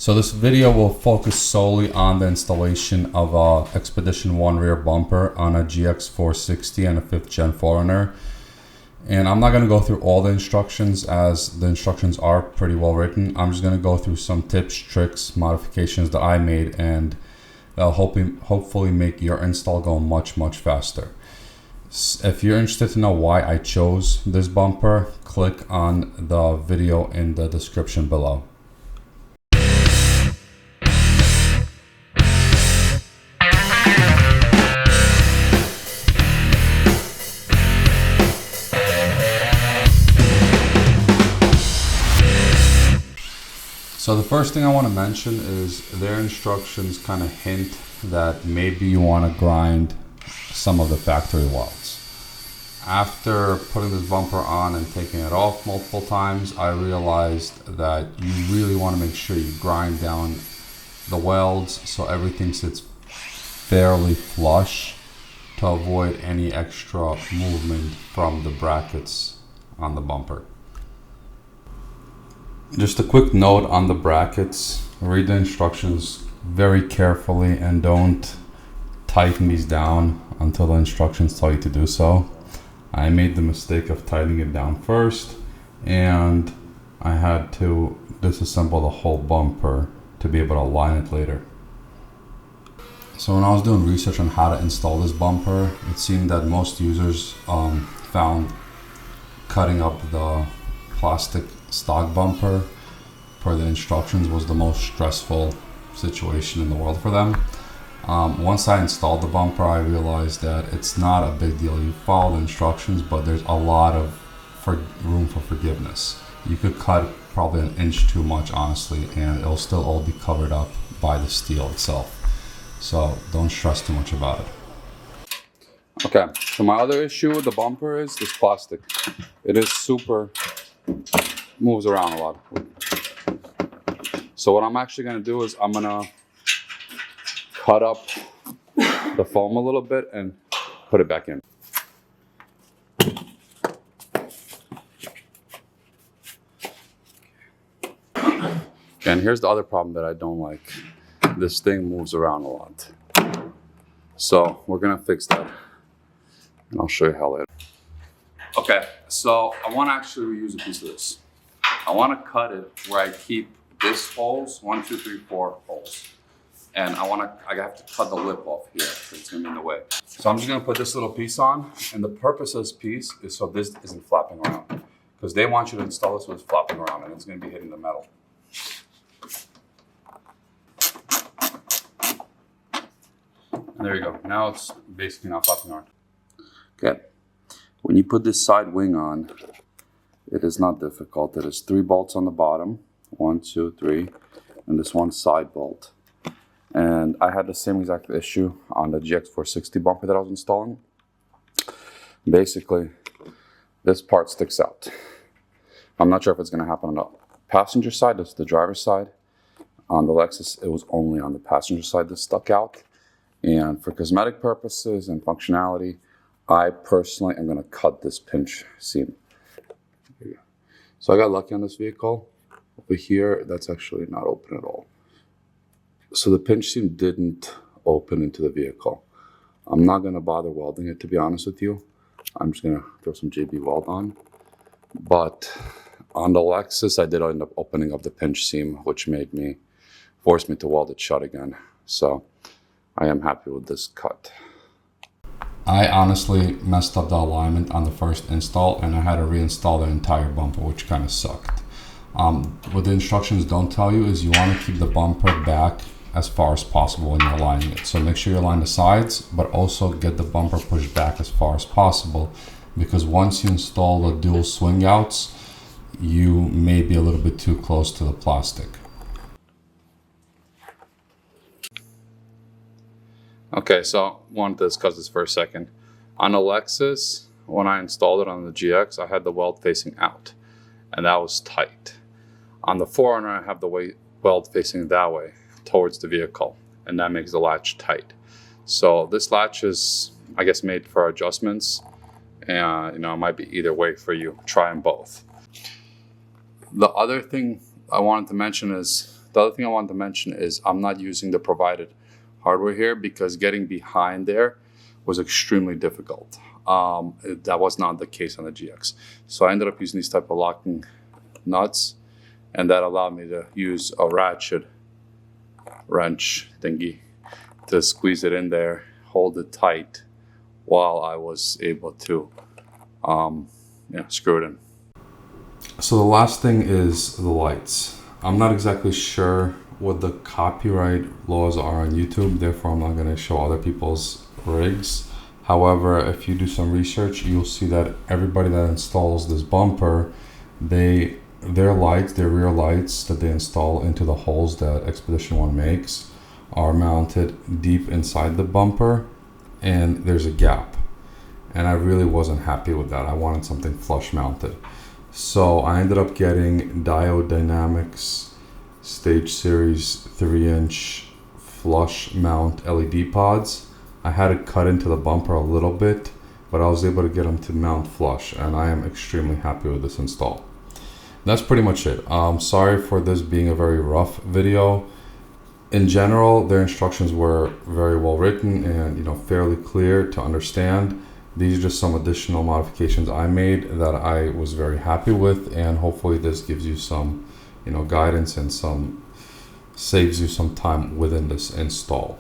So this video will focus solely on the installation of a Expedition 1 rear bumper on a GX460 and a 5th gen 4Runner. And I'm not going to go through all the instructions, as the instructions are pretty well written. I'm just going to go through some tips, tricks, modifications that I made, and that'll hopefully make your install go much faster. If you're interested to know why I chose this bumper, click on the video in the description below. So the first thing I want to mention is their instructions kind of hint that maybe you want to grind some of the factory welds. After putting this bumper on and taking it off multiple times, I realized that you really want to make sure you grind down the welds so everything sits fairly flush to avoid any extra movement from the brackets on the bumper. Just a quick note on the brackets: read the instructions very carefully and don't tighten these down until the instructions tell you to do so. I made the mistake of tightening it down first, and I had to disassemble the whole bumper to be able to align it later. So when I was doing research on how to install this bumper, it seemed that most users found cutting up the plastic stock bumper per the instructions was the most stressful situation in the world for them. Once I installed the bumper, I realized that it's not a big deal. You follow the instructions, but there's a lot of room for forgiveness. You could cut probably an inch too much, honestly, and it'll still all be covered up by the steel itself. So don't stress too much about it. Okay, so my other issue with the bumper is this plastic. It is moves around a lot. So what I'm actually going to do is I'm going to cut up the foam a little bit and put it back in. And here's the other problem that I don't like. This thing moves around a lot. So we're going to fix that, and I'll show you how later. Okay, so I want to actually reuse a piece of this. I want to cut it where I keep this holes, 1, 2, 3, 4 holes. And I have to cut the lip off here because it's going to be in the way. So I'm just going to put this little piece on. And the purpose of this piece is so this isn't flapping around. Because they want you to install this so it's flapping around and it's going to be hitting the metal. And there you go. Now it's basically not flapping around. Okay. When you put this side wing on, it is not difficult. It is 3 bolts on the bottom. 1, 2, 3. And this one side bolt. And I had the same exact issue on the GX460 bumper that I was installing. Basically, this part sticks out. I'm not sure if it's going to happen on the passenger side. This is the driver's side. On the Lexus, it was only on the passenger side that stuck out. And for cosmetic purposes and functionality, I personally am going to cut this pinch seam. So I got lucky on this vehicle. Over here, that's actually not open at all. So the pinch seam didn't open into the vehicle. I'm not going to bother welding it, to be honest with you. I'm just going to throw some JB weld on. But on the Lexus, I did end up opening up the pinch seam, which forced me to weld it shut again. So I am happy with this cut. I honestly messed up the alignment on the first install, and I had to reinstall the entire bumper, which kind of sucked. What the instructions don't tell you is you want to keep the bumper back as far as possible when you're aligning it. So make sure you align the sides, but also get the bumper pushed back as far as possible, because once you install the dual swing outs, you may be a little bit too close to the plastic. Okay, so I wanted to discuss this for a second. On the Lexus, when I installed it on the GX, I had the weld facing out, and that was tight. On the 4Runner, I have the weld facing that way, towards the vehicle, and that makes the latch tight. So this latch is, I guess, made for adjustments, and it might be either way for you. Try them both. The other thing I wanted to mention is The other thing I wanted to mention is I'm not using the provided hardware here because getting behind there was extremely difficult. That was not the case on the GX. So I ended up using these type of locking nuts, and that allowed me to use a ratchet wrench thingy to squeeze it in there, hold it tight while I was able to screw it in. So the last thing is the lights. I'm not exactly sure what the copyright laws are on YouTube, therefore I'm not going to show other people's rigs. However, if you do some research, you'll see that everybody that installs this bumper, their lights, their rear lights that they install into the holes that Expedition 1 makes are mounted deep inside the bumper, and there's a gap. And I really wasn't happy with that. I wanted something flush mounted. So I ended up getting Diode Dynamics Stage Series 3-inch flush mount LED pods. I had it cut into the bumper a little bit, but I was able to get them to mount flush, and I am extremely happy with this install. That's pretty much it. Sorry for this being a very rough video. In general, their instructions were very well written and fairly clear to understand. These are just some additional modifications I made that I was very happy with, and hopefully this gives you some guidance and saves you some time within this install.